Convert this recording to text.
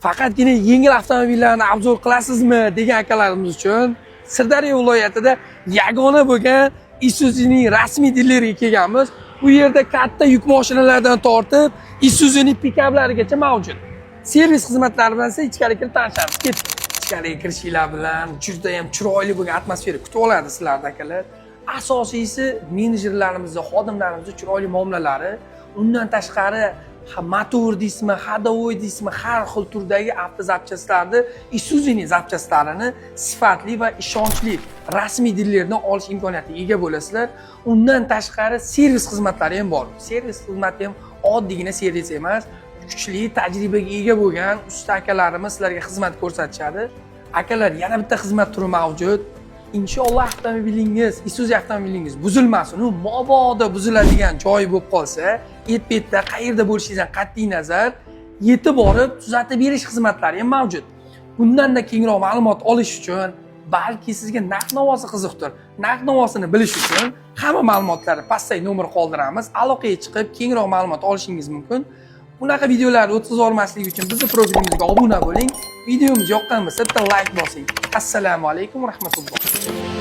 faqatgina yengil avtomobillarni obzor qilasizmi degan akalarimiz uchun Sirdaryo viloyatida yagona bo'lgan Isuzu'ning rasmiy dilleriga kelganmiz. Bu yerda katta yuk mashinalardan tortib Isuzu'ning pikaplarigacha mavjud. Servis xizmatlari bilan esa ichkariga kirib tanishamiz. Ichkariga kirishinglar bilan juda ham chiroyli bo'lgan atmosfera kutib oladi sizlarni akalar. Asosiysi menejerlarimizni, xodimlarimizning chiroyli muomalalari. Undan tashqari motor deysizmi, hadovoy deysizmi, har xil turdagi avtozapchastlarni, Isuzu'ning zapchastlarini sifatli va ishonchli rasmiy dillerdan olish imkoniyatiga ega bo'lasizlar. Undan tashqari servis xizmatlari ham bor. Servis xizmati ham oddiygina servis emas, kuchli tajribaga ega bo'lgan usta akalarimiz sizlarga xizmat ko'rsatishadi. Akalar, yana bitta xizmat turi mavjud. Inshaalloh avtomobilingiz, Isuzu avtomobilingiz buzilmasin, u mabodo buziladigan joyi bo'lib qolsa, etbetda qayerda bo'lishingizdan qat'iy nazar yetib borib tuzatib berish xizmatlari ham mavjud. Bundan-da kengroq ma'lumot olish uchun, balki sizga narx-navosi qiziqdir. Narx-navosini bilish uchun hamma ma'lumotlarni pastdagi nomer qoldiramiz. Aloqaga chiqib kengroq ma'lumot olishingiz mumkin. Bunaqa videolarni o'tkazib olmaslik uchun bizning profilimizga obuna bo'ling. Videomiz yoqqan bo'lsa bitta like bosing. Assalomu alaykum va rahmatulloh.